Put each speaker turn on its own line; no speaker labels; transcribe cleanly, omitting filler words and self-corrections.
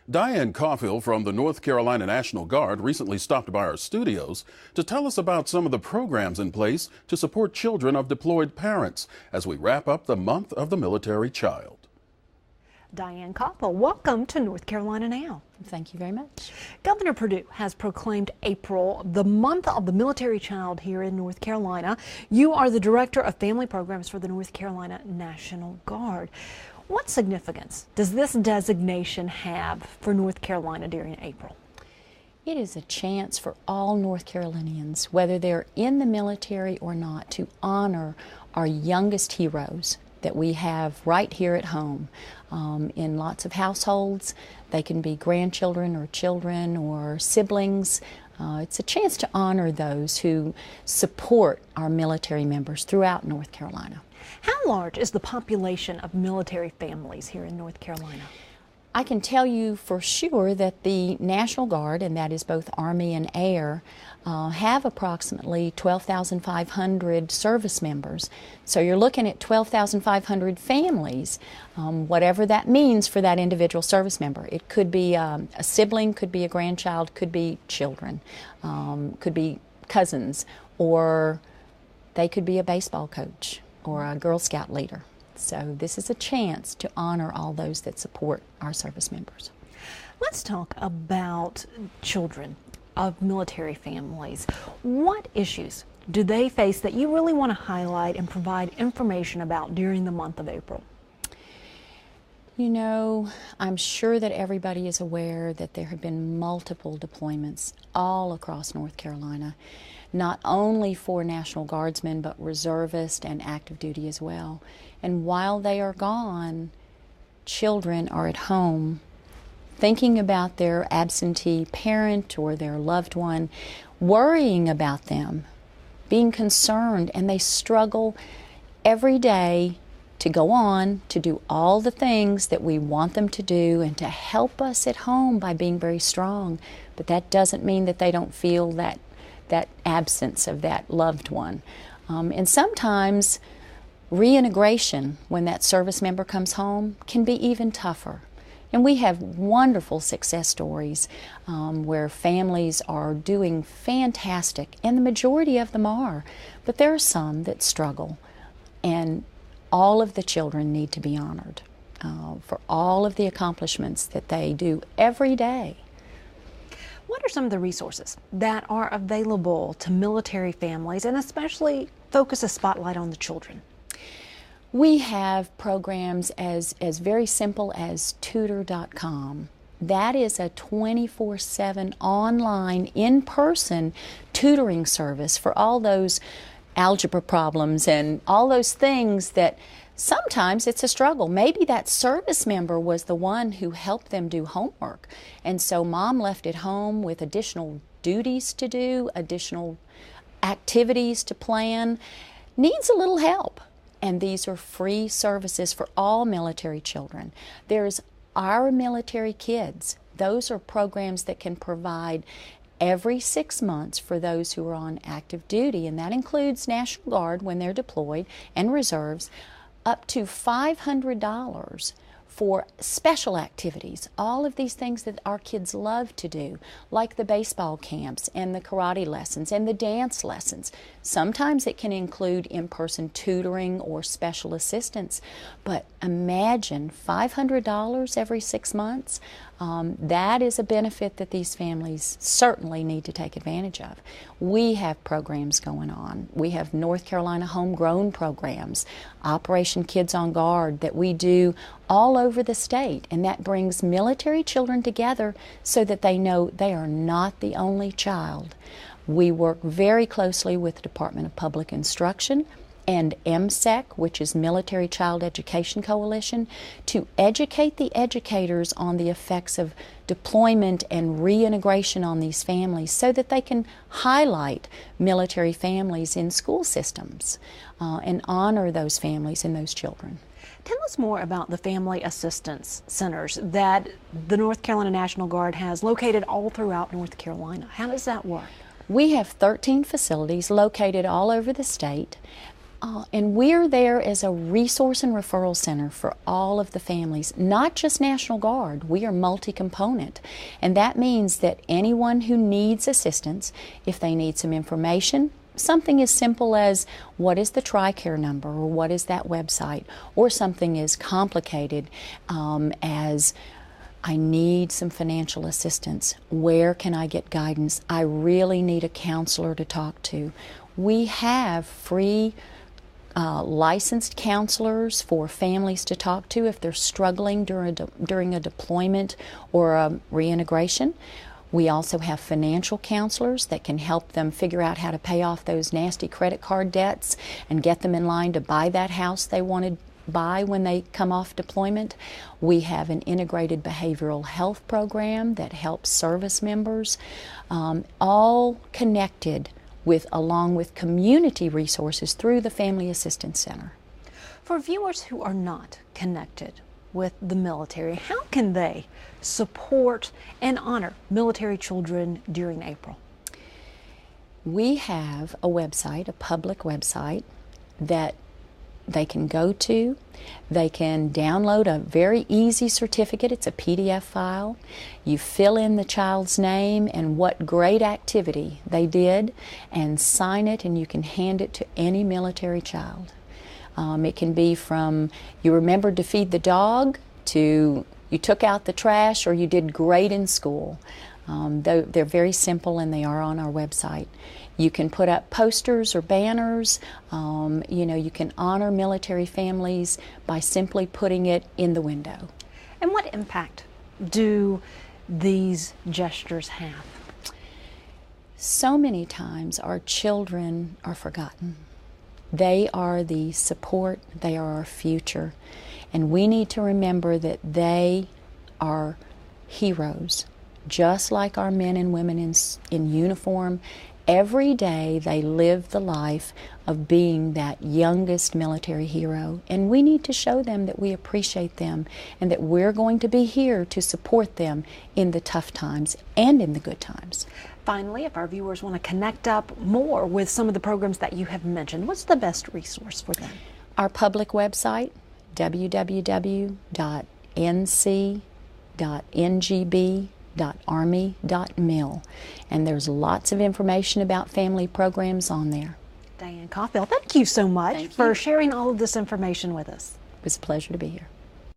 Dianne Coffill from the North Carolina National Guard recently stopped by our studios to tell us about some of the programs in place to support children of deployed parents as we wrap up the month of the military child.
Dianne Coffill, welcome to North Carolina Now.
Thank you very much.
Governor Perdue has proclaimed April the month of the military child here in North Carolina. You are the Director of Family Programs for the North Carolina National Guard. What significance does this designation have for North Carolina during April?
It is a chance for all North Carolinians, whether they're in the military or not, to honor our youngest heroes that we have right here at home. In lots of households, they can be grandchildren or children or siblings. It's a chance to honor those who support our military members throughout North Carolina.
How large is the population of military families here in North Carolina?
I can tell you for sure that the National Guard, and that is both Army and Air, have approximately 12,500 service members. So you're looking at 12,500 families, whatever that means for that individual service member. It could be a sibling, could be a grandchild, could be children, could be cousins, or they could be a baseball coach or a Girl Scout leader. So this is a chance to honor all those that support our service members.
Let's talk about children of military families. What issues do they face that you really want to highlight and provide information about during the month of April?
You know, I'm sure that everybody is aware that there have been multiple deployments all across North Carolina, not only for National Guardsmen, but reservists and active duty as well. And while they are gone, children are at home thinking about their absentee parent or their loved one, worrying about them, being concerned, and they struggle every day to go on to do all the things that we want them to do and to help us at home by being very strong. But that doesn't mean that they don't feel that absence of that loved one. And sometimes reintegration, when that service member comes home, can be even tougher. And we have wonderful success stories where families are doing fantastic, and the majority of them are. But there are some that struggle, and all of the children need to be honored for all of the accomplishments that they do every day.
What are some of the resources that are available to military families, and especially focus a spotlight on the children?
We have programs as very simple as tutor.com. That is a 24/7 online, in-person tutoring service for all those algebra problems and all those things that sometimes it's a struggle. Maybe that service member was the one who helped them do homework, and so mom left at home with additional duties to do, additional activities to plan, needs a little help. And these are free services for all military children. There's Our Military Kids. Those are programs that can provide every 6 months for those who are on active duty, and that includes National Guard when they're deployed and reserves, up to $500 for special activities, all of these things that our kids love to do, like the baseball camps and the karate lessons and the dance lessons. Sometimes it can include in-person tutoring or special assistance, but imagine $500 every 6 months. That is a benefit that these families certainly need to take advantage of. We have programs going on. We have North Carolina homegrown programs, Operation Kids on Guard, that we do all over the state, and that brings military children together so that they know they are not the only child. We work very closely with the Department of Public Instruction and MSEC, which is Military Child Education Coalition, to educate the educators on the effects of deployment and reintegration on these families so that they can highlight military families in school systems and honor those families and those children.
Tell us more about the Family Assistance Centers that the North Carolina National Guard has located all throughout North Carolina. How does that work?
We have 13 facilities located all over the state. And we're there as a resource and referral center for all of the families, not just National Guard. We are multi-component, and that means that anyone who needs assistance, if they need some information, something as simple as what is the TRICARE number, or what is that website, or something as complicated as I need some financial assistance. Where can I get guidance? I really need a counselor to talk to. We have free licensed counselors for families to talk to if they're struggling during a deployment or a reintegration. We also have financial counselors that can help them figure out how to pay off those nasty credit card debts and get them in line to buy that house they wanted to buy when they come off deployment. We have an integrated behavioral health program that helps service members, all connected along with community resources through the Family Assistance Center.
For viewers who are not connected with the military, how can they support and honor military children during April?
We have a website, a public website, that they can go to. They can download a very easy certificate. It's a PDF file. You fill in the child's name and what great activity they did and sign it, and you can hand it to any military child. It can be from you remembered to feed the dog to you took out the trash or you did great in school. They're very simple and they are on our website. You can put up posters or banners. You can honor military families by simply putting it in the window.
And what impact do these gestures have?
So many times our children are forgotten. They are the support, they are our future, and we need to remember that they are heroes, just like our men and women in uniform. Every day they live the life of being that youngest military hero, and we need to show them that we appreciate them and that we're going to be here to support them in the tough times and in the good times.
Finally, if our viewers want to connect up more with some of the programs that you have mentioned, what's the best resource for them?
Our public website, www.nc.ngb.army.mil, and there's lots of information about family programs on there.
Dianne Coffill, thank you so much for sharing all of this information with us.
It was a pleasure to be here.